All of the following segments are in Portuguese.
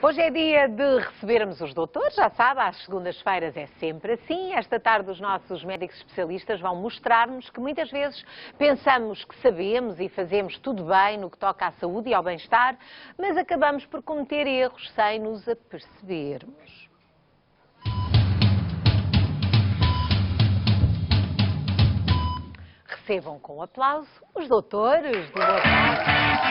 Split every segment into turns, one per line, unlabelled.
Hoje é dia de recebermos os doutores, já sabe, às segundas-feiras é sempre assim. Esta tarde os nossos médicos especialistas vão mostrar-nos que muitas vezes pensamos que sabemos e fazemos tudo bem no que toca à saúde e ao bem-estar, mas acabamos por cometer erros sem nos apercebermos. Recebam com aplauso os doutores do Boa Tarde.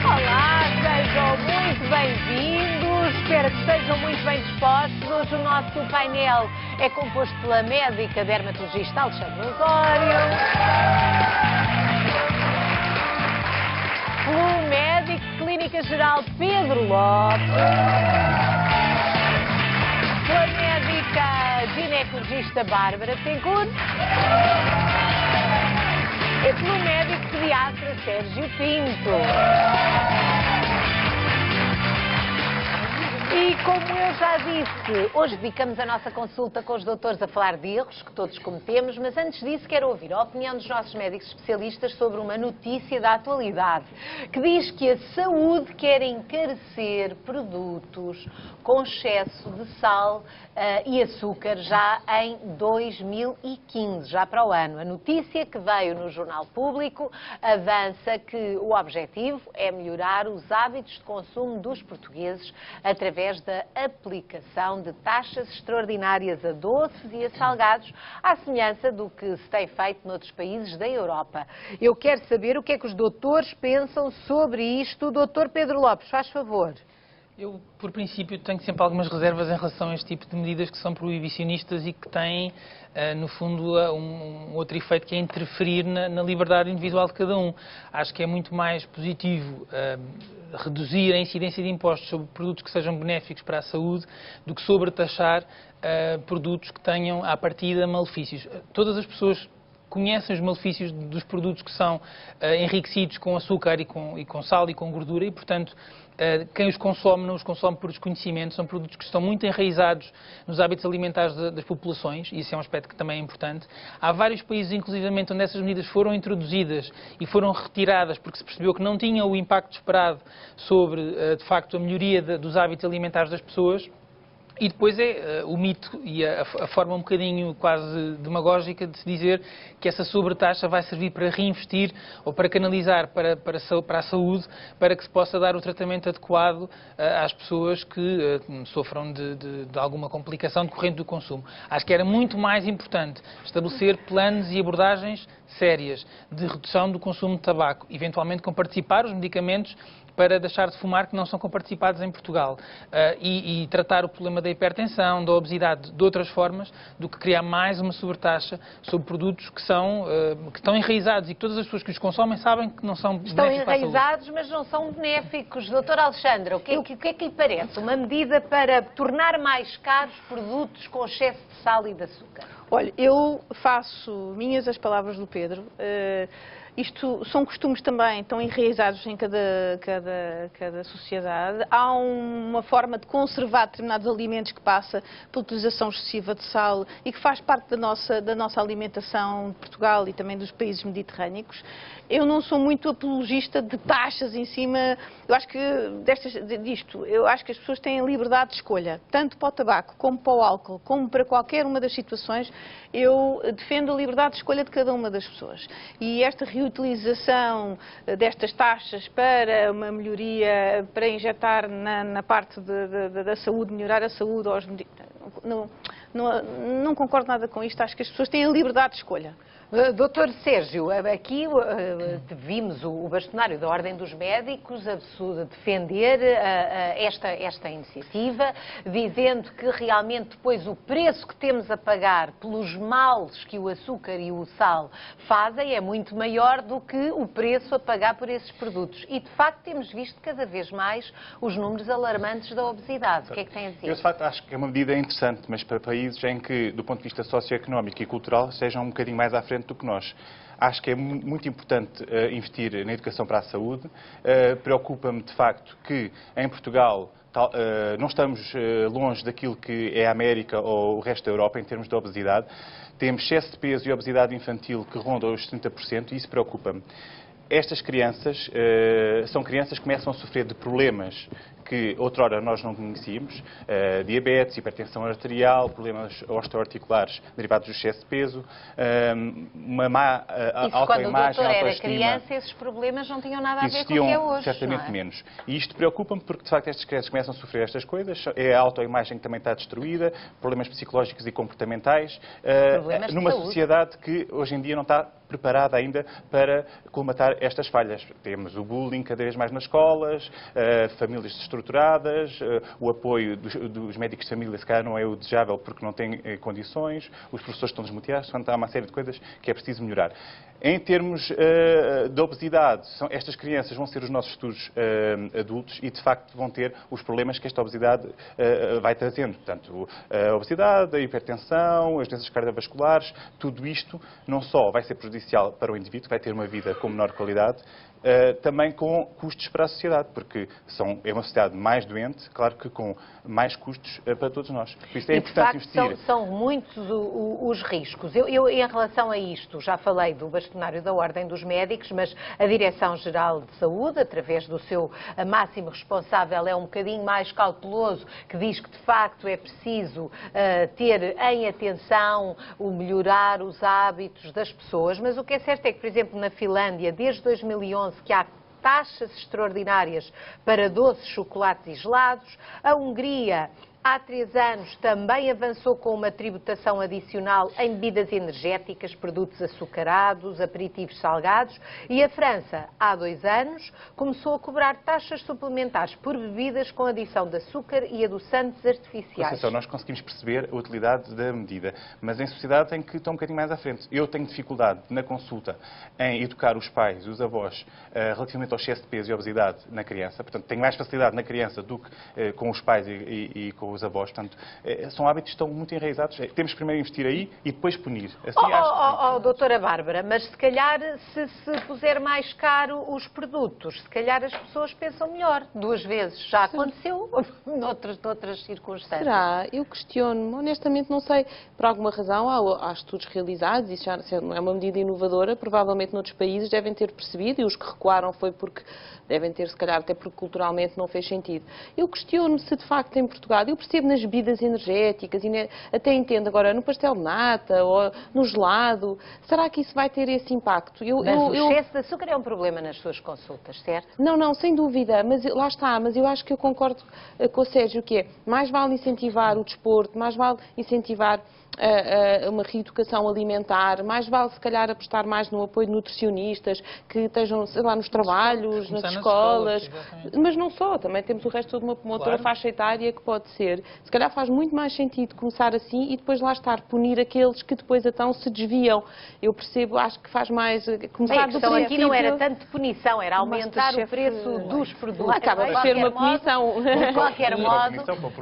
Olá, sejam muito bem-vindos, espero que estejam muito bem dispostos. Hoje o nosso painel é composto pela médica dermatologista Alexandra Osório, pelo médico de clínica geral Pedro Lopes, pela médica ginecologista Bárbara Betancourt e pelo médico pediatra Sérgio Pinto. E como eu já disse, hoje dedicamos a nossa consulta com os doutores a falar de erros que todos cometemos, mas antes disso quero ouvir a opinião dos nossos médicos especialistas sobre uma notícia da atualidade, que diz que a saúde quer encarecer produtos com excesso de sal e açúcar já em 2015, já para o ano. A notícia que veio no Jornal Público avança que o objetivo é melhorar os hábitos de consumo dos portugueses através da aplicação de taxas extraordinárias a doces e a salgados, à semelhança do que se tem feito noutros países da Europa. Eu quero saber o que é que os doutores pensam sobre isto. Doutor Pedro Lopes, faz favor.
Eu, por princípio, tenho sempre algumas reservas em relação a este tipo de medidas que são proibicionistas e que têm, no fundo, um outro efeito que é interferir na liberdade individual de cada um. Acho que é muito mais positivo reduzir a incidência de impostos sobre produtos que sejam benéficos para a saúde do que sobretaxar produtos que tenham, à partida, malefícios. Todas as pessoas conhecem os malefícios dos produtos que são enriquecidos com açúcar e com sal e com gordura e, portanto, quem os consome não os consome por desconhecimento, são produtos que estão muito enraizados nos hábitos alimentares das populações, e isso é um aspecto que também é importante. Há vários países, inclusivamente, onde essas medidas foram introduzidas e foram retiradas porque se percebeu que não tinham o impacto esperado sobre, de facto, a melhoria dos hábitos alimentares das pessoas. E depois é o mito e a forma um bocadinho quase demagógica de se dizer que essa sobretaxa vai servir para reinvestir ou para canalizar para a saúde, para que se possa dar o tratamento adequado às pessoas que sofram de alguma complicação decorrente do consumo. Acho que era muito mais importante estabelecer planos e abordagens sérias de redução do consumo de tabaco, eventualmente com participar os medicamentos para deixar de fumar que não são comparticipados em Portugal e tratar o problema da hipertensão, da obesidade de outras formas do que criar mais uma sobretaxa sobre produtos que estão enraizados e que todas as pessoas que os consomem sabem que não são benéficos para a saúde.
Estão enraizados, mas não são benéficos. Doutora Alexandra, o que é que lhe parece? Uma medida para tornar mais caros produtos com excesso de sal e de açúcar?
Olha, eu faço minhas as palavras do Pedro. Isto são costumes também tão enraizados em cada sociedade. Há uma forma de conservar determinados alimentos que passa pela utilização excessiva de sal e que faz parte da nossa alimentação de Portugal e também dos países mediterrâneos. Eu não sou muito apologista de taxas em cima, eu acho que eu acho que as pessoas têm liberdade de escolha, tanto para o tabaco, como para o álcool, como para qualquer uma das situações. Eu defendo a liberdade de escolha de cada uma das pessoas. E esta reutilização destas taxas para uma melhoria, para injetar na parte da saúde, melhorar a saúde aos não concordo nada com isto, acho que as pessoas têm a liberdade de escolha.
Doutor Sérgio, aqui vimos o bastonário da Ordem dos Médicos a defender esta iniciativa, dizendo que realmente depois o preço que temos a pagar pelos males que o açúcar e o sal fazem é muito maior do que o preço a pagar por esses produtos. E de facto temos visto cada vez mais os números alarmantes da obesidade. O que é que tem a dizer?
Eu de facto acho que é uma medida interessante, mas para países em que, do ponto de vista socioeconómico e cultural, sejam um bocadinho mais à frente diferente do que nós. Acho que é muito importante investir na educação para a saúde. Preocupa-me, de facto, que em Portugal não estamos longe daquilo que é a América ou o resto da Europa em termos de obesidade. Temos excesso de peso e obesidade infantil que rondam os 30% e isso preocupa-me. Estas crianças são crianças que começam a sofrer de problemas que outrora nós não conhecíamos, diabetes, hipertensão arterial, problemas osteoarticulares derivados do excesso de peso, uma má autoimagem,
autoestima. Quando o doutor era criança, esses problemas não tinham nada a ver com o que é hoje.
Certamente menos. E isto preocupa-me porque, de facto, estas crianças começam a sofrer estas coisas, é a autoimagem que também está destruída, problemas psicológicos e comportamentais, numa sociedade que hoje em dia não está preparada ainda para colmatar estas falhas. Temos o bullying cada vez mais nas escolas, famílias destruturadas, o apoio dos médicos de família se calhar não é o desejável porque não têm condições, os professores estão desmotivados, portanto há uma série de coisas que é preciso melhorar. Em termos de obesidade, estas crianças vão ser os nossos futuros adultos e, de facto, vão ter os problemas que esta obesidade vai trazendo. Portanto, a obesidade, a hipertensão, as doenças cardiovasculares, tudo isto não só vai ser prejudicial para o indivíduo, que vai ter uma vida com menor qualidade, também com custos para a sociedade, porque é uma sociedade mais doente, claro que com mais custos para todos nós. Por isso é importante investir.
São muitos os riscos. Eu, em relação a isto, já falei do bastonário da Ordem dos Médicos, mas a Direção-Geral de Saúde, através do seu máximo responsável, é um bocadinho mais cauteloso, que diz que, de facto, é preciso ter em atenção o melhorar os hábitos das pessoas, mas o que é certo é que, por exemplo, na Finlândia, desde 2011, que há taxas extraordinárias para doces, chocolates e gelados. A Hungria, há 3 anos, também avançou com uma tributação adicional em bebidas energéticas, produtos açucarados, aperitivos salgados. E a França, há 2 anos, começou a cobrar taxas suplementares por bebidas com adição de açúcar e adoçantes artificiais.
Conceição, nós conseguimos perceber a utilidade da medida, mas em sociedade tem que estar um bocadinho mais à frente. Eu tenho dificuldade na consulta em educar os pais e os avós relativamente ao excesso de peso e obesidade na criança. Portanto, tenho mais facilidade na criança do que com os pais e com os avós. Portanto, são hábitos que estão muito enraizados. Temos primeiro investir aí e depois punir. Assim,
doutora Bárbara, mas se calhar se puser mais caro os produtos, se calhar as pessoas pensam melhor 2 vezes. Já aconteceu noutras circunstâncias.
Será? Eu questiono-me. Honestamente não sei. Por alguma razão há estudos realizados, isso já é uma medida inovadora, provavelmente noutros países devem ter percebido e os que recuaram foi porque devem ter, se calhar, até porque culturalmente não fez sentido. Eu questiono se, de facto, em Portugal, eu percebo nas bebidas energéticas, e até entendo agora no pastel de nata ou no gelado, será que isso vai ter esse impacto?
Mas o excesso de açúcar é um problema nas suas consultas, certo?
Não, sem dúvida, mas lá está, mas eu acho que eu concordo com o Sérgio, que é, mais vale incentivar o desporto, mais vale incentivar uma reeducação alimentar, mais vale se calhar apostar mais no apoio de nutricionistas que estejam, sei lá, nos trabalhos, nas escolas, mas não só, também temos o resto de uma outra faixa etária que pode ser. Se calhar faz muito mais sentido começar assim e depois lá estar, punir aqueles que depois então se desviam. Eu percebo, acho que faz mais começar do princípio.
Aqui não era tanto de punição, era aumentar o preço dos produtos.
Acaba por ser uma punição.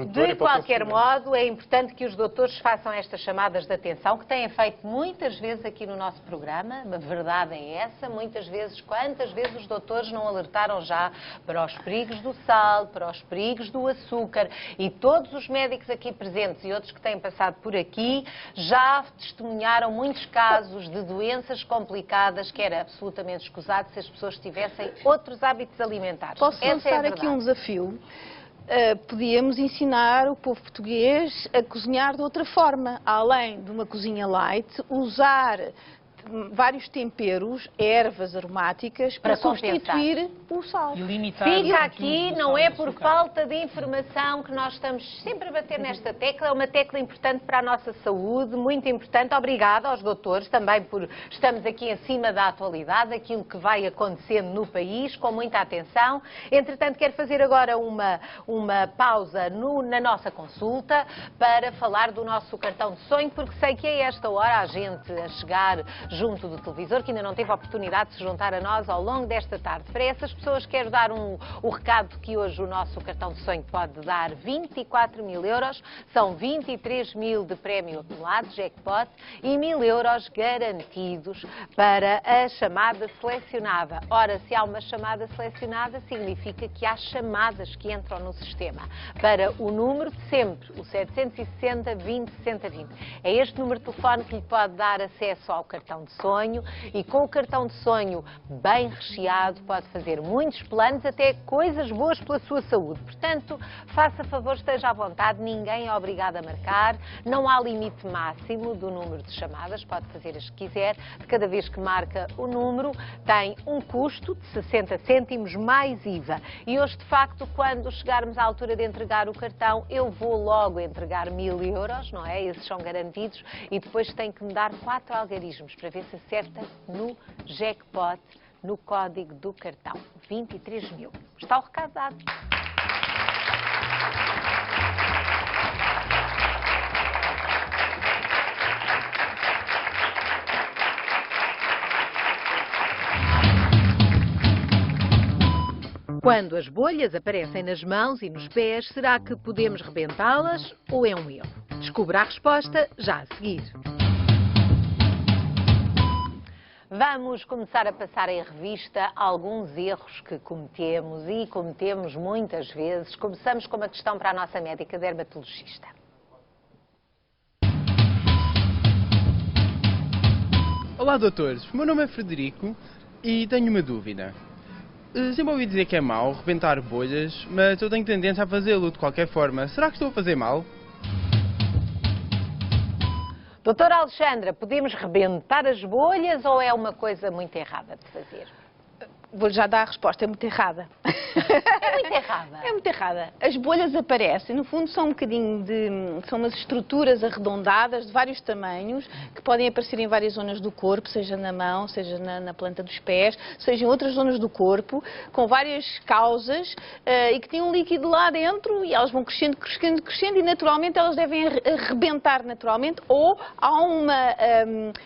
De qualquer modo, é importante que os doutores façam estas chamadas de atenção, que têm feito muitas vezes aqui no nosso programa. A verdade é essa, muitas vezes, quantas vezes os doutores não alertaram já para os perigos do sal, para os perigos do açúcar, e todos os médicos aqui presentes e outros que têm passado por aqui já testemunharam muitos casos de doenças complicadas que era absolutamente escusado se as pessoas tivessem outros hábitos alimentares.
Posso lançar aqui um desafio? Podíamos ensinar o povo português a cozinhar de outra forma, além de uma cozinha light, usar vários temperos, ervas aromáticas para substituir o sal.
E limitar
Fica aqui, não é por falta de informação que nós estamos sempre a bater nesta tecla, é uma tecla importante para a nossa saúde, muito importante. Obrigada aos doutores também por estamos aqui em cima da atualidade, aquilo que vai acontecendo no país, com muita atenção. Entretanto, quero fazer agora uma pausa na nossa consulta para falar do nosso cartão de sonho, porque sei que a esta hora a gente a chegar junto do televisor, que ainda não teve a oportunidade de se juntar a nós ao longo desta tarde. Para essas pessoas quero dar o recado que hoje o nosso cartão de sonho pode dar 24.000 euros, são 23.000 de prémio acumulado, jackpot, e 1.000 euros garantidos para a chamada selecionada. Ora, se há uma chamada selecionada, significa que há chamadas que entram no sistema para o número de sempre, o 760 20 60 20. É este número de telefone que lhe pode dar acesso ao cartão de sonho e com o cartão de sonho bem recheado pode fazer muitos planos, até coisas boas pela sua saúde. Portanto, faça favor, esteja à vontade, ninguém é obrigado a marcar, não há limite máximo do número de chamadas, pode fazer as que quiser. De cada vez que marca o número, tem um custo de 60 cêntimos mais IVA. E hoje, de facto, quando chegarmos à altura de entregar o cartão, eu vou logo entregar 1.000 euros, não é? Esses são garantidos e depois tem que me dar 4 algarismos para ver se acerta no jackpot, no código do cartão. 23.000. Está o recado dado. Quando as bolhas aparecem nas mãos e nos pés, será que podemos rebentá-las ou é um erro? Descubra a resposta já a seguir. Vamos começar a passar em revista alguns erros que cometemos e cometemos muitas vezes. Começamos com uma questão para a nossa médica dermatologista.
Olá, doutores. O meu nome é Frederico e tenho uma dúvida. Sempre ouvi dizer que é mau rebentar bolhas, mas eu tenho tendência a fazê-lo de qualquer forma. Será que estou a fazer mal?
Doutora Alexandra, podemos rebentar as bolhas ou é uma coisa muito errada de fazer?
Vou já dar a resposta, é muito errada.
É muito errada?
É muito errada. As bolhas aparecem, no fundo são são umas estruturas arredondadas de vários tamanhos, que podem aparecer em várias zonas do corpo, seja na mão, seja na planta dos pés, seja em outras zonas do corpo, com várias causas, e que têm um líquido lá dentro, e elas vão crescendo, crescendo, crescendo, e naturalmente elas devem arrebentar naturalmente, ou há uma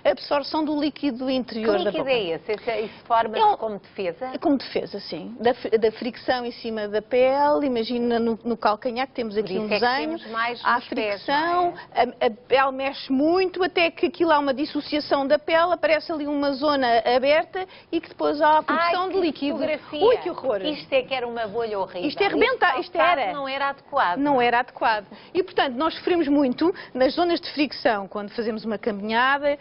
absorção do líquido interior da boca.
Que líquido é esse? Isso forma-se como defesa?
Como defesa, sim. Da fricção em cima da pele, imagina no calcanhar, que temos aqui um desenho, há fricção, a pele mexe muito, até que aquilo há uma dissociação da pele, aparece ali uma zona aberta e que depois há a produção de líquido. Ui, que horror!
Isto é que era uma bolha horrível.
Isto é arrebentar, isto era.
Não era adequado.
Não era adequado. E, portanto, nós sofremos muito nas zonas de fricção, quando fazemos uma caminhada,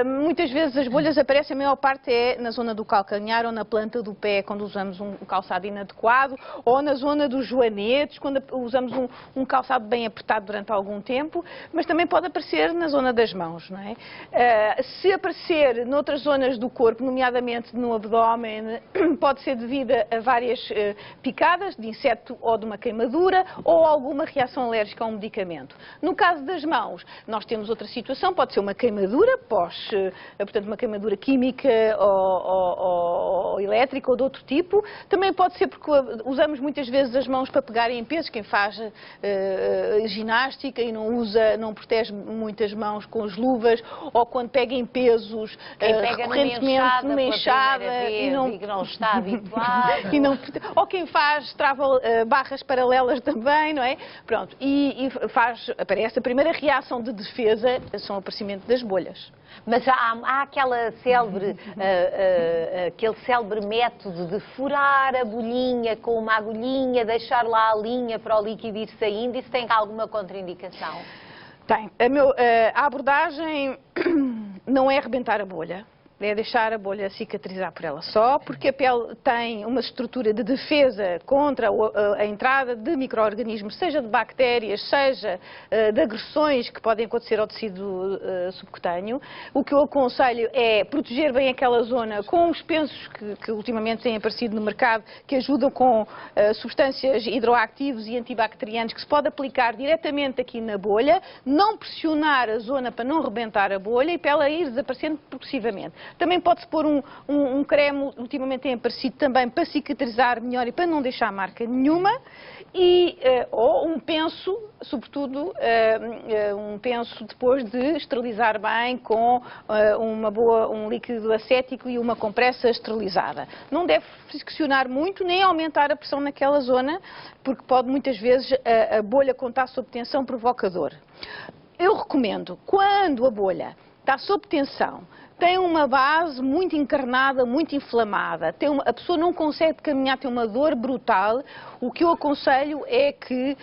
muitas vezes as bolhas aparecem, a maior parte é na zona do calcanhar ou na planta do pé, quando usamos um calçado inadequado, ou na zona dos joanetes, quando usamos um calçado bem apertado durante algum tempo, mas também pode aparecer na zona das mãos, não é? Se aparecer noutras zonas do corpo, nomeadamente no abdômen, pode ser devido a várias picadas de inseto ou de uma queimadura, ou alguma reação alérgica a um medicamento. No caso das mãos, nós temos outra situação, pode ser uma queimadura, portanto uma queimadura química ou elétrica ou de outro tipo. Também pode ser porque usamos muitas vezes as mãos para pegarem em pesos, quem faz ginástica e não protege muitas mãos com as luvas, ou quando pega em pesos recorrentemente numa enxada e não está habituado. Ou quem trava barras paralelas também, não é? Pronto, aparece a primeira reação de defesa, são o aparecimento das bolhas.
Mas há aquele célebre método de furar a bolhinha com uma agulhinha, deixar lá a linha para o líquido ir saindo. Isso tem alguma contraindicação?
Tem. A abordagem não é arrebentar a bolha. É deixar a bolha cicatrizar por ela só, porque a pele tem uma estrutura de defesa contra a entrada de micro-organismos, seja de bactérias, seja de agressões que podem acontecer ao tecido subcutâneo. O que eu aconselho é proteger bem aquela zona com os pensos que ultimamente têm aparecido no mercado, que ajudam com substâncias hidroativos e antibacterianos, que se pode aplicar diretamente aqui na bolha, não pressionar a zona para não rebentar a bolha e para ela ir desaparecendo progressivamente. Também pode-se pôr um creme, ultimamente tem aparecido também, para cicatrizar melhor e para não deixar marca nenhuma. E ou um penso, sobretudo, um penso depois de esterilizar bem com um líquido acético e uma compressa esterilizada. Não deve friccionar muito, nem aumentar a pressão naquela zona, porque pode muitas vezes a bolha, quando está sob tensão, provoca dor. Eu recomendo, quando a bolha está sob tensão, tem uma base muito encarnada, muito inflamada, a pessoa não consegue caminhar, tem uma dor brutal, o que eu aconselho é que,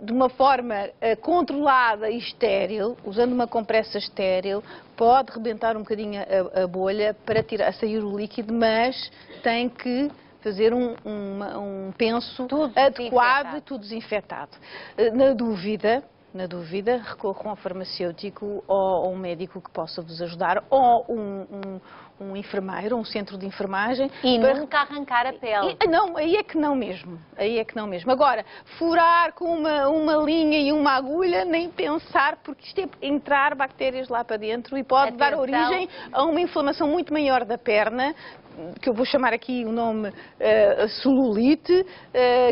de uma forma controlada e estéril, usando uma compressa estéril, pode rebentar um bocadinho a bolha para sair o líquido, mas tem que fazer um penso adequado e tudo desinfetado. Na dúvida, recorram ao farmacêutico ou a um médico que possa vos ajudar, ou um enfermeiro, um centro de enfermagem.
E nunca arrancar a pele.
Não, aí é que não mesmo. Aí é que não mesmo. Agora, furar com uma linha e uma agulha, nem pensar, porque isto é entrar bactérias lá para dentro e pode dar origem a uma inflamação muito maior da perna, que eu vou chamar aqui o nome celulite,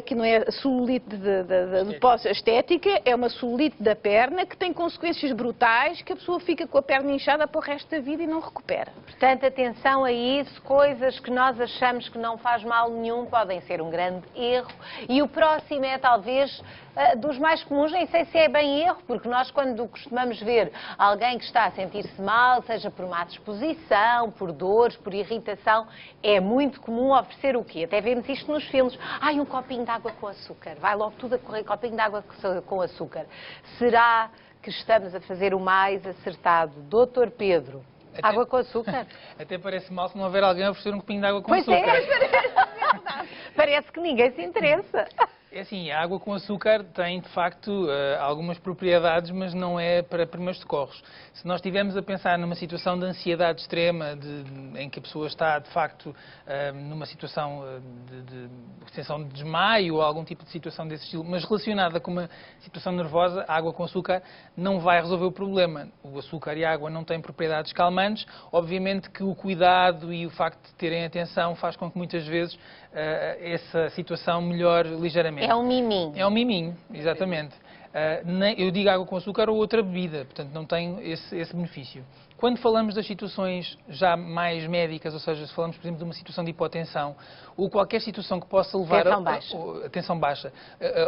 que não é celulite de pós-estética, é uma celulite da perna que tem consequências brutais, que a pessoa fica com a perna inchada para o resto da vida e não recupera.
Portanto, atenção a isso, coisas que nós achamos que não faz mal nenhum podem ser um grande erro. E o próximo é talvez dos mais comuns, nem sei se é bem erro, porque nós quando costumamos ver alguém que está a sentir-se mal, seja por má disposição, por dores, por irritação, é muito comum oferecer o quê? Até vemos isto nos filmes. Um copinho de água com açúcar. Vai logo tudo a correr, copinho de água com açúcar. Será que estamos a fazer o mais acertado? Dr. Pedro, água com açúcar?
Até parece mal se não houver alguém a oferecer um copinho de água com açúcar.
Parece que ninguém se interessa.
É assim, a água com açúcar tem, de facto, algumas propriedades, mas não é para primeiros socorros. Se nós estivermos a pensar numa situação de ansiedade extrema, em que a pessoa está, de facto, numa situação de extensão de desmaio ou algum tipo de situação desse estilo, mas relacionada com uma situação nervosa, a água com açúcar não vai resolver o problema. O açúcar e a água não têm propriedades calmantes. Obviamente que o cuidado e o facto de terem atenção faz com que, muitas vezes, essa situação melhore ligeiramente.
É um miminho.
É um miminho, exatamente. Eu digo água com açúcar ou outra bebida, portanto não tem esse benefício. Quando falamos das situações já mais médicas, ou seja, se falamos, por exemplo, de uma situação de hipotensão, ou qualquer situação que possa levar a tensão baixa,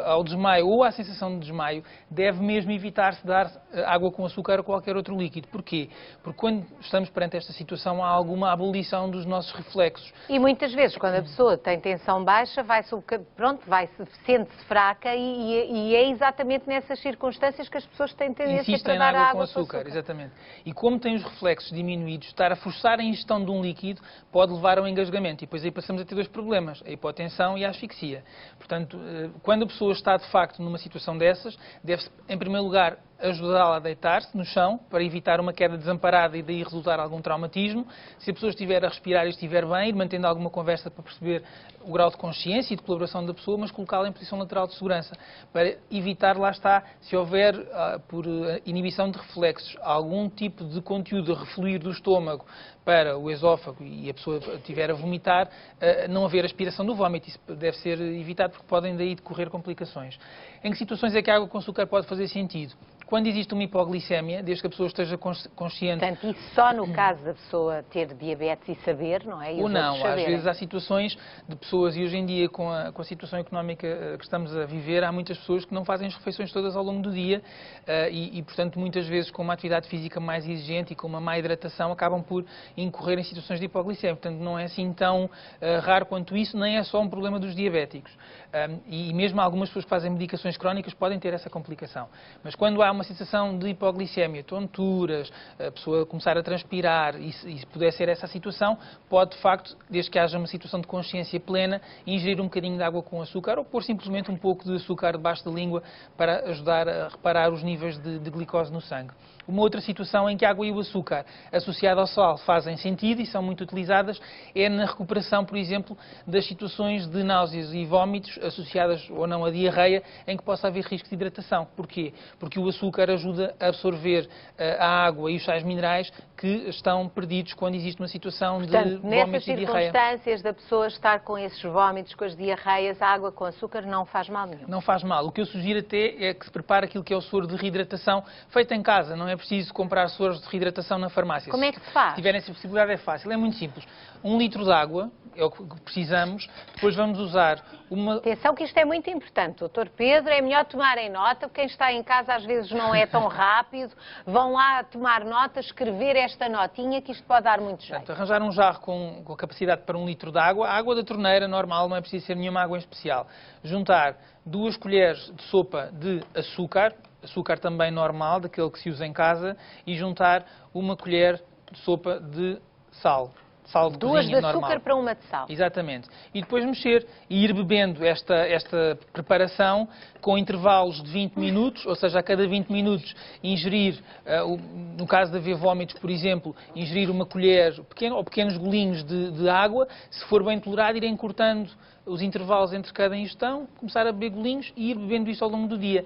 ao desmaio ou à sensação de desmaio, deve mesmo evitar-se dar água com açúcar ou qualquer outro líquido. Porquê? Porque quando estamos perante esta situação há alguma abolição dos nossos reflexos.
E muitas vezes, quando a pessoa tem tensão baixa, sente-se fraca e é exatamente nessas circunstâncias que as pessoas têm tendência para dar água com açúcar.
Exatamente. E como tem os reflexos diminuídos, estar a forçar a ingestão de um líquido pode levar ao engasgamento. E depois aí passamos a ter dois problemas, a hipotensão e a asfixia. Portanto, quando a pessoa está de facto numa situação dessas, deve-se, em primeiro lugar, ajudá-la a deitar-se no chão para evitar uma queda desamparada e daí resultar algum traumatismo. Se a pessoa estiver a respirar e estiver bem, ir mantendo alguma conversa para perceber o grau de consciência e de colaboração da pessoa, mas colocá-la em posição lateral de segurança para evitar, lá está, se houver, por inibição de reflexos, algum tipo de conteúdo a refluir do estômago para o esófago e a pessoa estiver a vomitar, não haver aspiração do vómito. Isso deve ser evitado porque podem daí decorrer complicações. Em que situações é que a água com açúcar pode fazer sentido? Quando existe uma hipoglicemia, desde que a pessoa esteja consciente...
Portanto, isso só no caso da pessoa ter diabetes e saber, não é?
Ou não, às vezes há situações de pessoas, e hoje em dia com a situação económica que estamos a viver, há muitas pessoas que não fazem as refeições todas ao longo do dia e, portanto, muitas vezes com uma atividade física mais exigente e com uma má hidratação, acabam por incorrer em situações de hipoglicemia. Portanto, não é assim tão raro quanto isso, nem é só um problema dos diabéticos. E mesmo algumas pessoas que fazem medicações crónicas podem ter essa complicação. Mas quando há uma situação de hipoglicemia, tonturas, a pessoa começar a transpirar e se puder ser essa a situação, pode de facto, desde que haja uma situação de consciência plena, ingerir um bocadinho de água com açúcar ou pôr simplesmente um pouco de açúcar debaixo da língua para ajudar a reparar os níveis de glicose no sangue. Uma outra situação em que a água e o açúcar associado ao sal fazem sentido e são muito utilizadas é na recuperação, por exemplo, das situações de náuseas e vómitos associadas ou não à diarreia, em que possa haver risco de hidratação. Porquê? Porque o açúcar ajuda a absorver a água e os sais minerais que estão perdidos quando existe uma situação de vómitos e diarreia.
Nessas circunstâncias da pessoa estar com esses vómitos, com as diarreias, a água com açúcar não faz mal nenhum.
Não faz mal. O que eu sugiro até é que se prepare aquilo que é o soro de reidratação feito em casa. Não é preciso comprar soros de reidratação na farmácia.
Como é que se faz?
Se tiverem essa possibilidade é fácil. É muito simples. 1 litro de água é o que precisamos. Depois vamos usar uma...
Atenção que isto é muito importante, doutor Pedro. É melhor tomarem nota, porque quem está em casa às vezes não é tão rápido. Vão lá tomar nota, escrever esta notinha, que isto pode dar muito jeito.
Portanto, arranjar um jarro com a capacidade para 1 litro de água. A água da torneira normal, não é preciso ser nenhuma água em especial. Juntar 2 colheres de sopa de açúcar também normal, daquele que se usa em casa, e juntar 1 colher de sopa de sal. Sal de cozinha normal.
2 de açúcar para 1 de sal.
Exatamente. E depois mexer e ir bebendo esta preparação com intervalos de 20 minutos, ou seja, a cada 20 minutos ingerir, no caso de haver vómitos, por exemplo, ingerir 1 colher ou pequenos golinhos de água. Se for bem tolerado, ir encurtando os intervalos entre cada ingestão, começar a beber golinhos e ir bebendo isto ao longo do dia.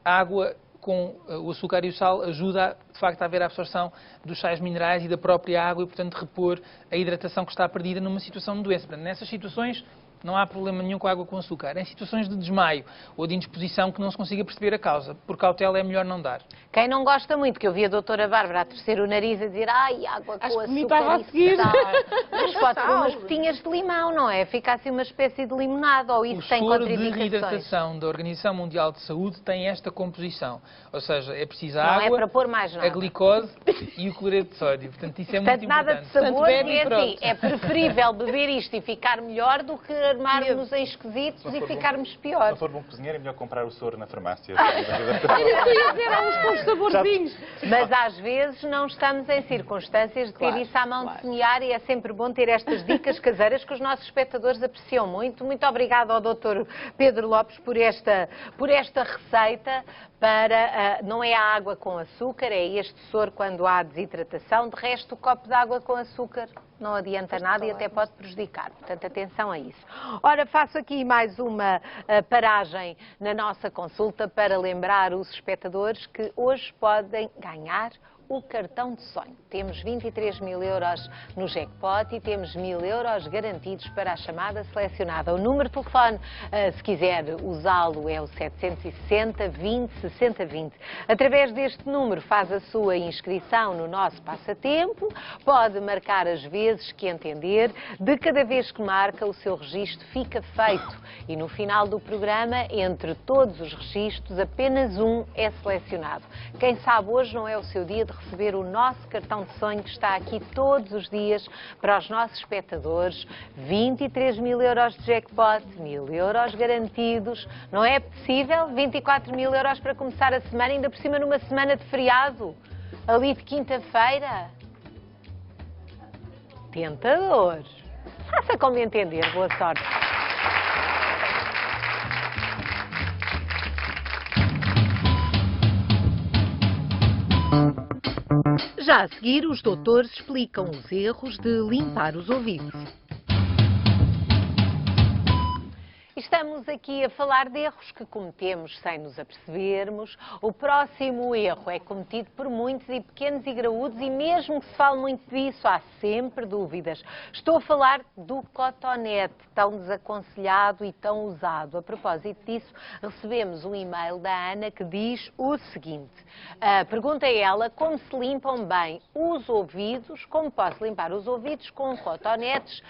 A água com o açúcar e o sal ajuda, de facto, a haver a absorção dos sais minerais e da própria água e, portanto, repor a hidratação que está perdida numa situação de doença. Portanto, nessas situações não há problema nenhum com a água com açúcar. Em situações de desmaio ou de indisposição que não se consiga perceber a causa, por cautela é melhor não dar.
Quem não gosta muito, que eu vi a doutora Bárbara a torcer o nariz a dizer ai, água com açúcar
e
sal. Mas pode pôr umas gotinhas de limão, não é? Fica assim uma espécie de limonada, ou isso tem contraindicações?
O soro de reidratação da Organização Mundial de Saúde tem esta composição. Ou seja, é preciso a
água,
água,
não é para pôr mais nada.
A glicose e o cloreto de sódio. Portanto, isso é muito
nada
importante.
De sabor, é assim, é preferível beber isto e ficar melhor do que armarmos em esquisitos e ficarmos piores.
Se não for bom cozinheiro, é melhor comprar o soro na farmácia.
Há uns com os saborzinhos.
Mas às vezes não estamos em circunstâncias de ter isso à mão de semear e é sempre bom ter estas dicas caseiras que os nossos espectadores apreciam muito. Muito obrigada ao Dr. Pedro Lopes por esta receita para, não é a água com açúcar, é este soro quando há desidratação. De resto, o copo de água com açúcar não adianta nada e até pode prejudicar. Portanto, atenção a isso. Ora, faço aqui mais uma paragem na nossa consulta para lembrar os espectadores que hoje podem ganhar o cartão de sonho. Temos 23.000 euros no jackpot e temos 1.000 euros garantidos para a chamada selecionada. O número de telefone, se quiser usá-lo, é o 760 20 60 20. Através deste número faz a sua inscrição no nosso passatempo, pode marcar as vezes que entender, de cada vez que marca o seu registro fica feito e no final do programa, entre todos os registros, apenas um é selecionado. Quem sabe hoje não é o seu dia de receber o nosso cartão de sonho que está aqui todos os dias para os nossos espectadores. 23.000 euros de jackpot, 1.000 euros garantidos. Não é possível? 24.000 euros para começar a semana, ainda por cima numa semana de feriado, ali de quinta-feira. Tentador. Faça como entender. Boa sorte. Já a seguir, os doutores explicam os erros de limpar os ouvidos. Estamos aqui a falar de erros que cometemos sem nos apercebermos. O próximo erro é cometido por muitos e pequenos e graúdos e mesmo que se fale muito disso, há sempre dúvidas. Estou a falar do cotonete, tão desaconselhado e tão usado. A propósito disso, recebemos um e-mail da Ana que diz o seguinte. Pergunta a ela como se limpam bem os ouvidos, como posso limpar os ouvidos com cotonetes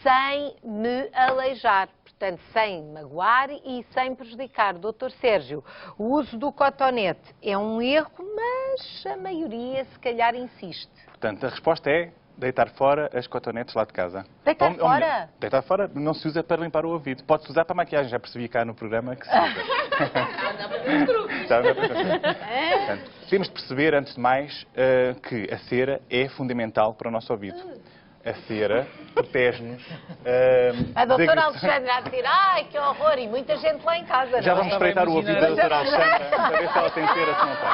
sem me aleijar. Portanto, sem magoar e sem prejudicar. Doutor Sérgio, o uso do cotonete é um erro, mas a maioria se calhar insiste.
Portanto, a resposta é deitar fora as cotonetes lá de casa.
Deitar fora?
Deitar fora não se usa para limpar o ouvido. Pode-se usar para maquiagem, já percebi cá no programa que se usa. Portanto, temos de perceber, antes de mais, que a cera é fundamental para o nosso ouvido. A cera protege-nos.
A doutora Alexandra a dizer, ai que horror, e muita gente lá em casa,
já
não
vamos espreitar o ouvido da doutora Alexandra para ver se ela tem cera, se não tem.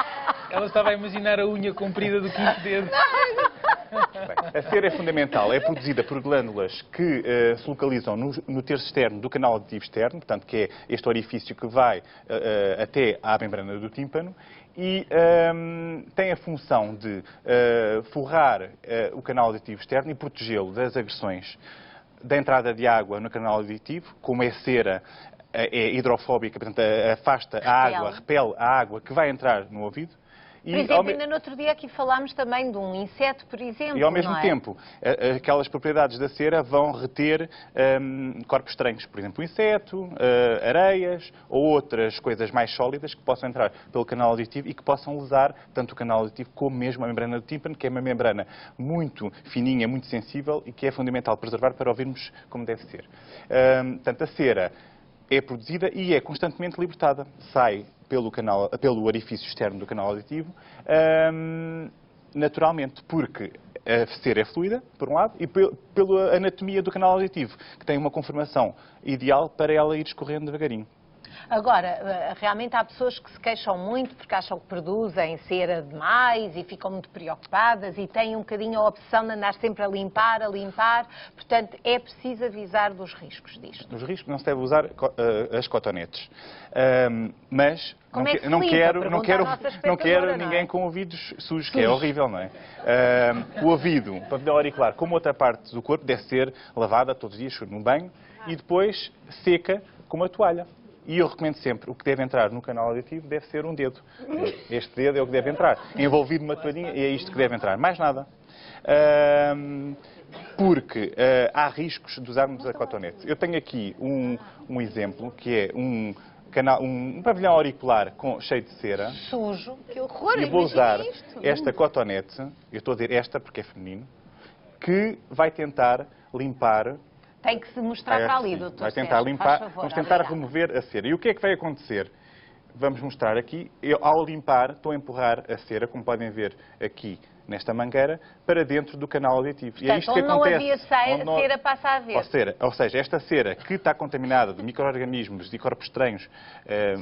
Ela estava a imaginar a unha comprida do quinto dedo.
Bem, a cera é fundamental. É produzida por glândulas que se localizam no terço externo do canal auditivo externo, portanto, que é este orifício que vai até à membrana do tímpano, e tem a função de forrar o canal auditivo externo e protegê-lo das agressões da entrada de água no canal auditivo, como é cera, é hidrofóbica, portanto, afasta a água, repele a água que vai entrar no ouvido.
Por exemplo, ainda no outro dia aqui falámos também de um inseto, por exemplo.
E ao mesmo tempo, aquelas propriedades da cera vão reter corpos estranhos, por exemplo, inseto, areias ou outras coisas mais sólidas que possam entrar pelo canal auditivo e que possam lesar tanto o canal auditivo como mesmo a membrana do tímpano, que é uma membrana muito fininha, muito sensível e que é fundamental preservar para ouvirmos como deve ser. Portanto, a cera é produzida e é constantemente libertada. Sai pelo orifício externo do canal auditivo, naturalmente, porque a cera é fluida, por um lado, e pela anatomia do canal auditivo, que tem uma conformação ideal para ela ir escorrendo devagarinho.
Agora, realmente há pessoas que se queixam muito porque acham que produzem cera demais e ficam muito preocupadas e têm um bocadinho a opção de andar sempre a limpar. Portanto, é preciso avisar dos riscos disto.
Dos riscos não se deve usar as cotonetes. Mas não quero ninguém com ouvidos sujos, que é horrível, não é? O ouvido, para o auricular, como outra parte do corpo, deve ser lavada todos os dias no banho e depois seca com uma toalha. E eu recomendo sempre, o que deve entrar no canal auditivo deve ser um dedo. Este dedo é o que deve entrar. Envolvido numa toalhinha, e é isto que deve entrar. Mais nada. Porque há riscos de usarmos a cotonete. Eu tenho aqui um exemplo, que é um pavilhão auricular cheio de cera.
Sujo. Que horror.
E vou usar esta cotonete, eu estou a dizer esta porque é feminino, que vai tentar limpar.
Tem que se mostrar para ali, doutor.
Vai tentar limpar,
favor,
vamos tentar remover a cera. E o que é que vai acontecer? Vamos mostrar aqui. Eu, ao limpar, estou a empurrar a cera, como podem ver aqui nesta mangueira, para dentro do canal auditivo.
Portanto, e é isto que acontece. Onde não havia cera, passa a haver.
Ou seja, esta cera que está contaminada de micro-organismos e corpos estranhos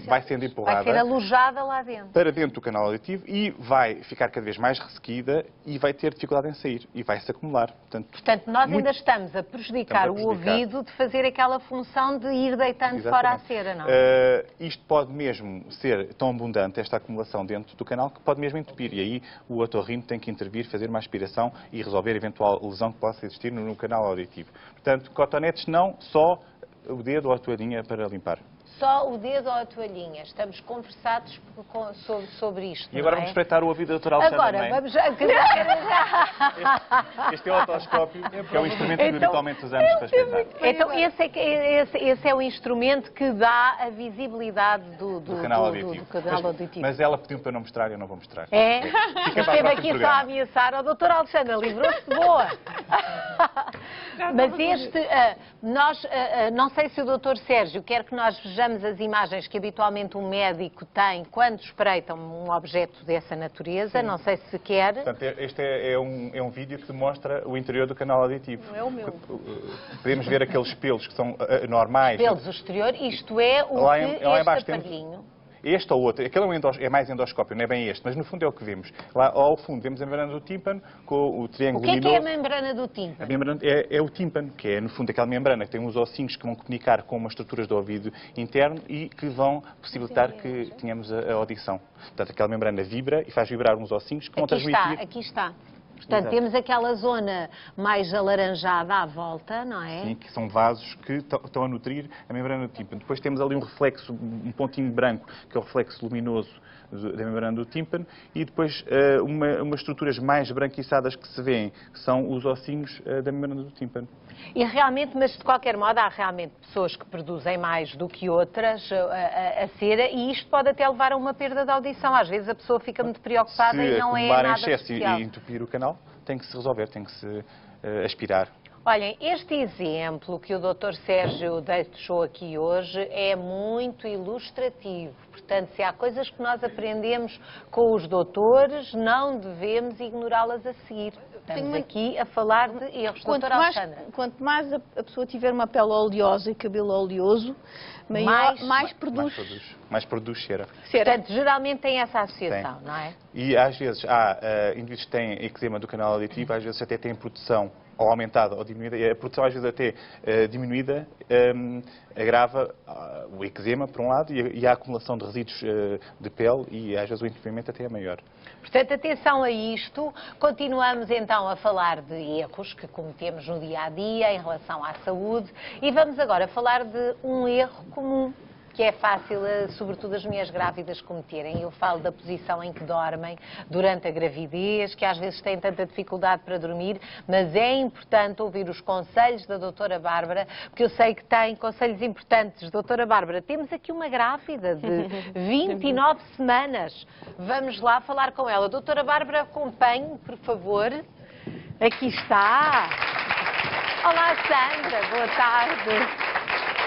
vai sendo empurrada.
Vai ser alojada lá dentro.
Para dentro do canal auditivo e vai ficar cada vez mais ressequida e vai ter dificuldade em sair. E vai se acumular. Portanto,
nós ainda estamos a prejudicar o ouvido de fazer aquela função de ir deitando fora a cera, não é?
Isto pode mesmo ser tão abundante, esta acumulação dentro do canal, que pode mesmo entupir. E aí o otorrino tem que intervir, fazer uma aspiração e resolver eventual lesão que possa existir no canal auditivo. Portanto, cotonetes não, só o dedo ou a toalhinha para limpar.
Só o dedo ou a toalhinha. Estamos conversados sobre isto.
E agora vamos espreitar o ouvido da doutora Alexandra.
Agora, vamos...
Este é o otoscópio, que é o instrumento que habitualmente usamos para espreitar.
Então, esse é o instrumento que dá a visibilidade do canal auditivo.
Mas ela pediu para eu não mostrar e eu não vou mostrar.
Esteve aqui só a ameaçar. Doutora Alexandra, livrou-se de boa. Mas não sei se o doutor Sérgio quer que nós vejamos as imagens que habitualmente um médico tem quando espreita um objeto dessa natureza. Sim. Não sei se quer.
Portanto, este é um vídeo que demonstra o interior do canal auditivo.
Não é o meu.
Podemos ver aqueles pelos que são normais.
Pelos exterior, isto é o
lá
que este aparelhinho...
Este ou outro, aquele é mais endoscópio, não é bem este, mas no fundo é o que vemos. Lá ao fundo vemos a membrana do tímpano com o triângulo luminoso.
O que é a membrana do tímpano?
A membrana é o tímpano, que é no fundo aquela membrana que tem uns ossinhos que vão comunicar com umas estruturas do ouvido interno e que vão possibilitar que tenhamos a audição. Portanto, aquela membrana vibra e faz vibrar uns ossinhos que vão transmitir...
Aqui está. Portanto, temos aquela zona mais alaranjada à volta, não é?
Sim, que são vasos que estão a nutrir a membrana do tímpano. Depois temos ali um reflexo, um pontinho branco, que é o reflexo luminoso da membrana do tímpano, e depois umas estruturas mais branquiçadas que se vêem, que são os ossinhos da membrana do tímpano.
E realmente, mas de qualquer modo, há realmente pessoas que produzem mais do que outras a cera, e isto pode até levar a uma perda de audição. Às vezes a pessoa fica muito preocupada e não é nada especial. Se
acumular em excesso e entupir o canal, tem que se resolver, tem que se aspirar.
Olhem, este exemplo que o Dr. Sérgio deixou aqui hoje é muito ilustrativo. Portanto, se há coisas que nós aprendemos com os doutores, não devemos ignorá-las a seguir. Estamos aqui a falar de erros, doutora Alexandra.
Quanto mais a pessoa tiver uma pele oleosa e cabelo oleoso, mais
produz cera.
Portanto, geralmente tem essa associação, não é?
E às vezes há indivíduos que têm eczema do canal auditivo, às vezes até têm produção ou aumentada ou diminuída, e a produção às vezes até diminuída agrava o eczema, por um lado, e a acumulação de resíduos de pele, e às vezes o entupimento até é maior.
Portanto, atenção a isto. Continuamos então a falar de erros que cometemos no dia-a-dia em relação à saúde e vamos agora falar de um erro comum, que é fácil, sobretudo as mulheres grávidas, cometerem. Eu falo da posição em que dormem durante a gravidez, que às vezes têm tanta dificuldade para dormir, mas é importante ouvir os conselhos da doutora Bárbara, porque eu sei que tem conselhos importantes. Doutora Bárbara, temos aqui uma grávida de 29 semanas. Vamos lá falar com ela. Doutora Bárbara, acompanhe, por favor. Aqui está. Olá, Sandra. Boa tarde.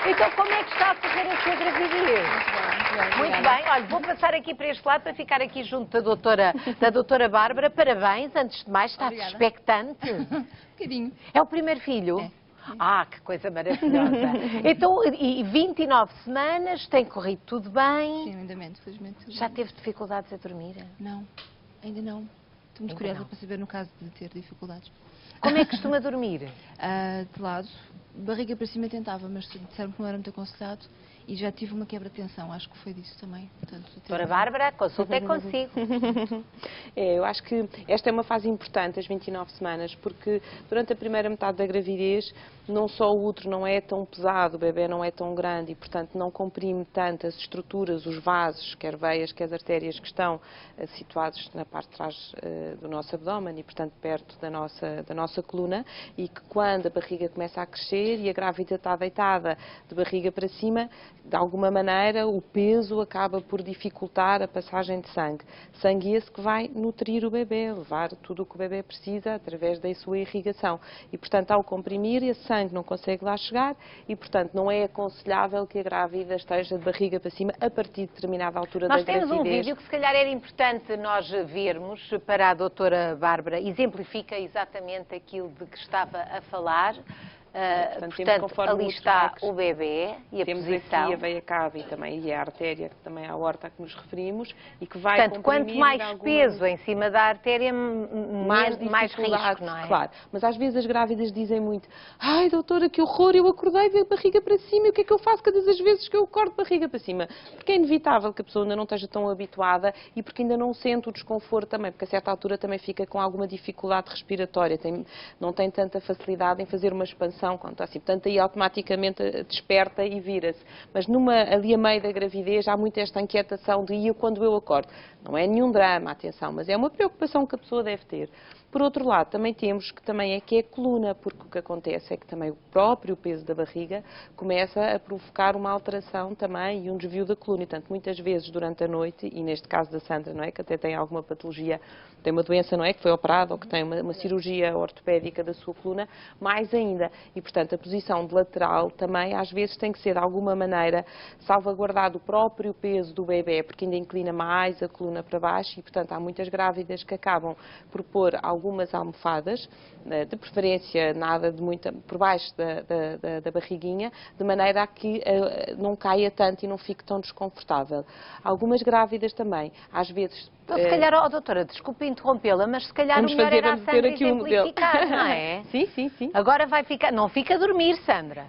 Então, como é que está a correr a sua gravidez? Muito bem. Olha, vou passar aqui para este lado para ficar aqui junto da doutora Bárbara. Parabéns, antes de mais, está expectante?
Um bocadinho.
É o primeiro filho?
É.
Ah, que coisa maravilhosa. Então, e 29 semanas, tem corrido tudo bem?
Sim, lindamente, felizmente.
Já teve dificuldades a dormir?
Não, ainda não. Estou muito curiosa para saber no caso de ter dificuldades.
Como é que costuma dormir?
De lado, barriga para cima tentava, mas disseram que não era muito aconselhado e já tive uma quebra de tensão, acho que foi disso também.
Doutora Bárbara, a consulta é consigo.
Eu acho que esta é uma fase importante, as 29 semanas, porque durante a primeira metade da gravidez, não só o útero não é tão pesado, o bebê não é tão grande e, portanto, não comprime tanto as estruturas, os vasos, quer veias, quer artérias que estão situados na parte de trás do nosso abdômen e, portanto, perto da nossa coluna, e que quando a barriga começa a crescer e a grávida está deitada de barriga para cima, de alguma maneira o peso acaba por dificultar a passagem de sangue. Sangue esse que vai nutrir o bebê, levar tudo o que o bebê precisa através da sua irrigação. E, portanto, ao comprimir, esse sangue não consegue lá chegar e, portanto, não é aconselhável que a grávida esteja de barriga para cima a partir de determinada altura da gravidez.
Nós temos um vídeo que se calhar era importante nós vermos para a doutora Bárbara. Exemplifica exatamente aquilo de que estava a falar. Portanto, ali está o bebê e a
temos
posição.
Aqui a veia cava e também e a artéria, que também é a aorta a que nos referimos, e que vai
portanto, quanto mais peso em cima da artéria, mais risco, não é?
Claro, mas às vezes as grávidas dizem muito: ai, doutora, que horror, eu acordei de barriga para cima, e o que é que eu faço cada das vezes que eu acordo de barriga para cima? Porque é inevitável que a pessoa ainda não esteja tão habituada e porque ainda não sente o desconforto também, porque a certa altura também fica com alguma dificuldade respiratória, não tem tanta facilidade em fazer uma expansão quanto está assim. Portanto, aí automaticamente desperta e vira-se. Mas ali a meio da gravidez há muito esta inquietação de quando eu acordo. Não é nenhum drama, atenção, mas é uma preocupação que a pessoa deve ter. Por outro lado, também temos que é a coluna, porque o que acontece é que também o próprio peso da barriga começa a provocar uma alteração também e um desvio da coluna. E, portanto, muitas vezes durante a noite, e neste caso da Sandra, não é, que até tem alguma patologia, tem uma doença, não é, que foi operada ou que tem uma cirurgia ortopédica da sua coluna, mais ainda. E, portanto, a posição de lateral também às vezes tem que ser de alguma maneira salvaguardado o próprio peso do bebê, porque ainda inclina mais a coluna para baixo e, portanto, há muitas grávidas que acabam por pôr algumas almofadas, de preferência nada de muita, por baixo da barriguinha, de maneira a que não caia tanto e não fique tão desconfortável. Algumas grávidas também, às vezes...
Então, se calhar, doutora, desculpe interrompê-la, mas se calhar o melhor era a Sandra exemplificar, não é?
Sim.
Agora vai ficar... Não fica a dormir, Sandra.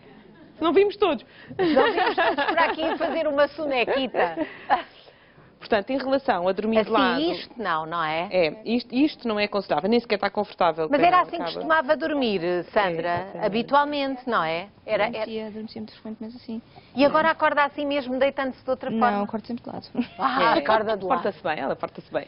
Não vimos todos.
Não vimos todos por aqui fazer uma sonequita.
Portanto, em relação a dormir de lado...
isto não é?
Isto não é aconselhável, nem sequer está confortável.
Mas era assim que costumava dormir, Sandra, habitualmente, não é?
Adormecia muito frequentemente assim.
E agora acorda assim mesmo, deitando-se de outra forma?
Não, acordo sempre de lado.
Acorda de lado.
Ela porta-se bem.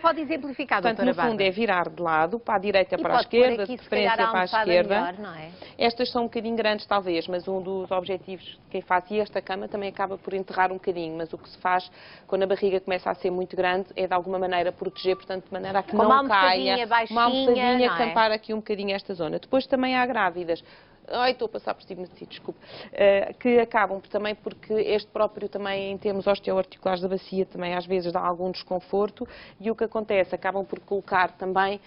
Pode exemplificar,
portanto,
doutora Bárbara.
no fundo é virar de lado, para a direita, para a esquerda, de preferência para a esquerda.
Melhor, não é?
Estas são um bocadinho grandes, talvez, mas um dos objetivos de quem faz, e esta cama também acaba por enterrar um bocadinho, mas o que se faz quando a barriga começa a ser muito grande é de alguma maneira proteger, portanto, de maneira a que não caia.
Baixinha,
uma almofadinha que tampar aqui um bocadinho esta zona. Depois também há grávidas Ai, estou a passar por estigmatismo, desculpe. Que acabam também porque este próprio também, em termos osteoarticulares da bacia, também às vezes dá algum desconforto e o que acontece, acabam por colocar também,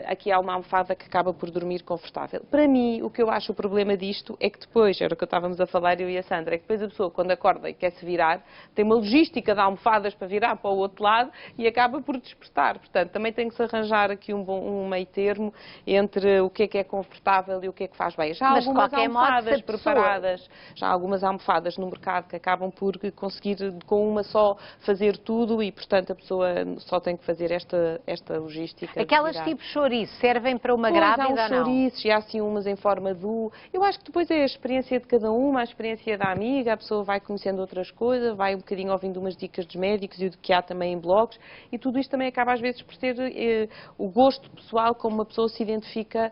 aqui há uma almofada que acaba por dormir confortável. Para mim, o que eu acho o problema disto é que depois, era o que estávamos a falar eu e a Sandra, é que depois a pessoa quando acorda e quer se virar, tem uma logística de almofadas para virar para o outro lado e acaba por despertar. Portanto, também tem que se arranjar aqui um meio termo entre o que é confortável e o que é que faz bem. Já há algumas almofadas preparadas, já há algumas almofadas no mercado que acabam por conseguir com uma só fazer tudo e, portanto, a pessoa só tem que fazer esta logística.
Aquelas tipo chouriço servem para uma grávida ou não?
Há uns chouriços e há assim umas em forma de U. Eu acho que depois é a experiência de cada uma, a experiência da amiga, a pessoa vai conhecendo outras coisas, vai um bocadinho ouvindo umas dicas dos médicos e do que há também em blogs e tudo isto também acaba às vezes por ser o gosto pessoal, como uma pessoa se identifica,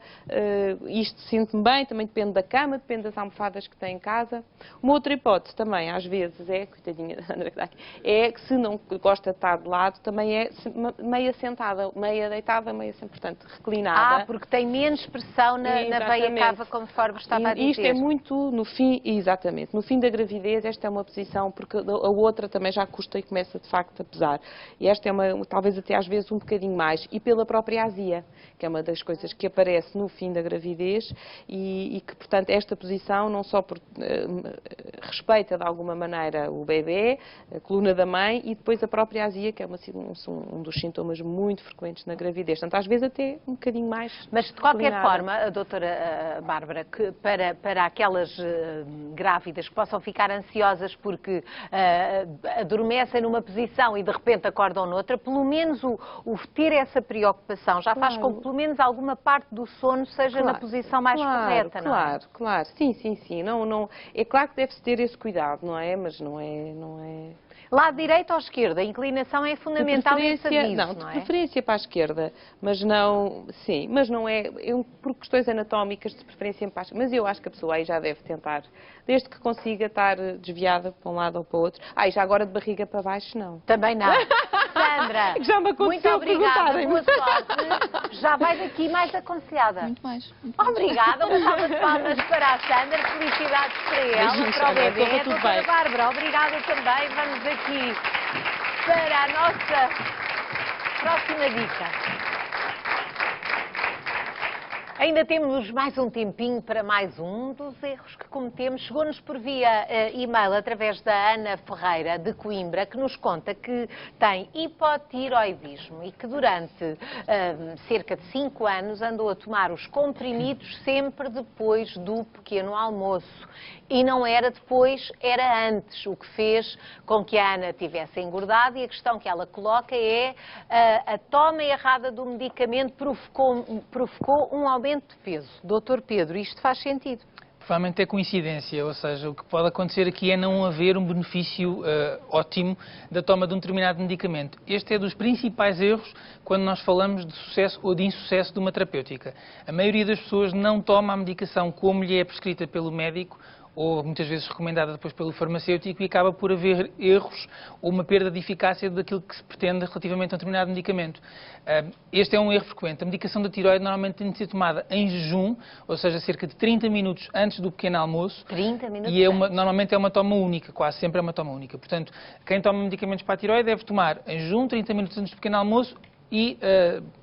isto sente-me bem, também depende da cama, depende das almofadas que tem em casa. Uma outra hipótese também, às vezes, coitadinha da Sandra que está aqui, é que se não gosta de estar de lado, também é meia sentada, meia deitada, meia sentada, portanto, reclinada.
Porque tem menos pressão na veia cava, conforme estava a dizer.
Isto é muito no fim, exatamente, no fim da gravidez, esta é uma posição, porque a outra também já custa e começa de facto a pesar. E esta é talvez até às vezes um bocadinho mais, e pela própria azia, que é uma das coisas que aparece no fim da gravidez e que, portanto, esta posição não só respeita de alguma maneira o bebê, a coluna da mãe e depois a própria azia, que é um dos sintomas muito frequentes na gravidez. Portanto, às vezes até um bocadinho mais.
Mas, de qualquer forma, a doutora Bárbara, que para aquelas grávidas que possam ficar ansiosas porque adormecem numa posição e de repente acordam noutra, pelo menos o ter essa preocupação já faz com que pelo menos alguma parte do sono seja na posição mais correta, não é?
Claro. Sim. Não, é claro que deve-se ter esse cuidado, não é? Mas não é...
Lado direito ou esquerda? A inclinação é fundamental nesse aviso, não é?
De preferência para a esquerda, mas não... Sim, mas não é... por questões anatómicas, de preferência para a esquerda. Mas eu acho que a pessoa aí já deve tentar, desde que consiga estar desviada para um lado ou para o outro. E já agora de barriga para baixo, não.
Também não. Sandra,
já me
muito obrigada, boa sorte. Já vai daqui mais aconselhada.
Muito mais.
Obrigada, uma salva de palmas para a Sandra, felicidades para ela, para o bebê. Doutora Bárbara, obrigada também. Vamos aqui para a nossa próxima dica. Ainda temos mais um tempinho para mais um dos erros que cometemos. Chegou-nos por via e-mail através da Ana Ferreira, de Coimbra, que nos conta que tem hipotiroidismo e que durante cerca de 5 anos andou a tomar os comprimidos sempre depois do pequeno almoço. E não era depois, era antes, o que fez com que a Ana tivesse engordado. E a questão que ela coloca é a toma errada do medicamento provocou um aumento de peso. Doutor Pedro, isto faz sentido?
Provavelmente é coincidência, ou seja, o que pode acontecer aqui é não haver um benefício ótimo da toma de um determinado medicamento. Este é dos principais erros quando nós falamos de sucesso ou de insucesso de uma terapêutica. A maioria das pessoas não toma a medicação como lhe é prescrita pelo médico, ou muitas vezes recomendada depois pelo farmacêutico, e acaba por haver erros ou uma perda de eficácia daquilo que se pretende relativamente a um determinado medicamento. Este é um erro frequente. A medicação da tiroide normalmente tem de ser tomada em jejum, ou seja, cerca de 30 minutos antes do pequeno almoço.
30 minutos
e normalmente é uma toma única, quase sempre é uma toma única. Portanto, quem toma medicamentos para a tiroide deve tomar em jejum, 30 minutos antes do pequeno almoço, e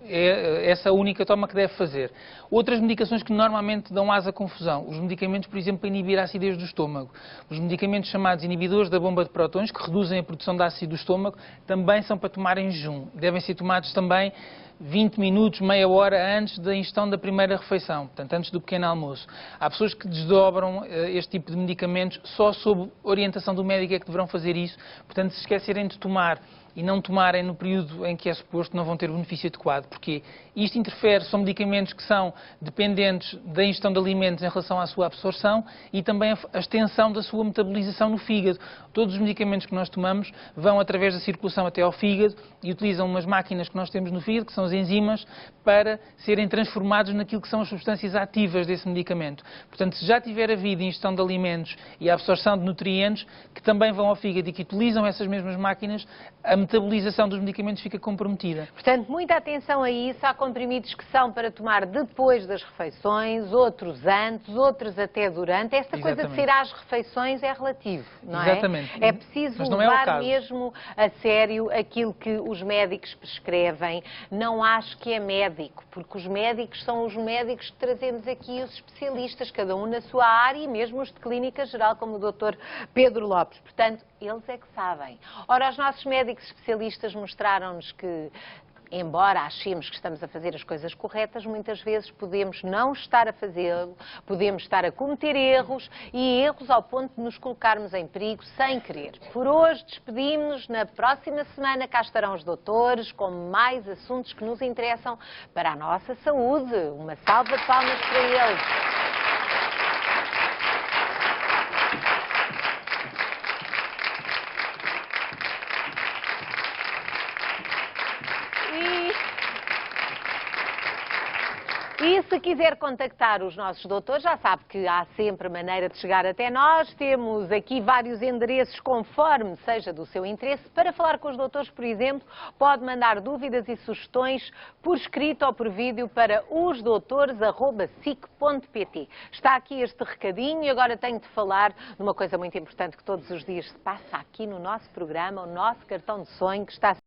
é essa a única toma que deve fazer. Outras medicações que normalmente dão asa à confusão, os medicamentos, por exemplo, para inibir a acidez do estômago, os medicamentos chamados inibidores da bomba de prótons, que reduzem a produção de ácido do estômago, também são para tomar em jejum. Devem ser tomados também 20 minutos, meia hora antes da ingestão da primeira refeição, portanto, antes do pequeno almoço. Há pessoas que desdobram este tipo de medicamentos, só sob orientação do médico é que deverão fazer isso, portanto, se esquecerem de tomar e não tomarem no período em que é suposto, não vão ter o benefício adequado, porque isto interfere, são medicamentos que são dependentes da ingestão de alimentos em relação à sua absorção e também a extensão da sua metabolização no fígado. Todos os medicamentos que nós tomamos vão através da circulação até ao fígado e utilizam umas máquinas que nós temos no fígado, que são são as enzimas, para serem transformados naquilo que são as substâncias ativas desse medicamento. Portanto, se já tiver havido ingestão de alimentos e a absorção de nutrientes, que também vão ao fígado e que utilizam essas mesmas máquinas, a metabolização dos medicamentos fica comprometida.
Portanto, muita atenção a isso. Há comprimidos que são para tomar depois das refeições, outros antes, outros até durante. Esta coisa de ser às refeições é relativo, não é?
Exatamente.
É preciso levar mesmo a sério aquilo que os médicos prescrevem. Não acho que é médico, porque os médicos são os médicos que trazemos aqui, os especialistas, cada um na sua área, e mesmo os de clínica geral, como o Dr. Pedro Lopes. Portanto, eles é que sabem. Ora, os nossos médicos especialistas mostraram-nos que, embora achemos que estamos a fazer as coisas corretas, muitas vezes podemos não estar a fazê-lo, podemos estar a cometer erros, e erros ao ponto de nos colocarmos em perigo sem querer. Por hoje despedimos-nos. Na próxima semana cá estarão os doutores com mais assuntos que nos interessam para a nossa saúde. Uma salva de palmas para eles. E se quiser contactar os nossos doutores, já sabe que há sempre maneira de chegar até nós. Temos aqui vários endereços, conforme seja do seu interesse. Para falar com os doutores, por exemplo, pode mandar dúvidas e sugestões por escrito ou por vídeo para osdoutores@sic.pt. Está aqui este recadinho e agora tenho de falar de uma coisa muito importante que todos os dias se passa aqui no nosso programa, o nosso cartão de sonho, que está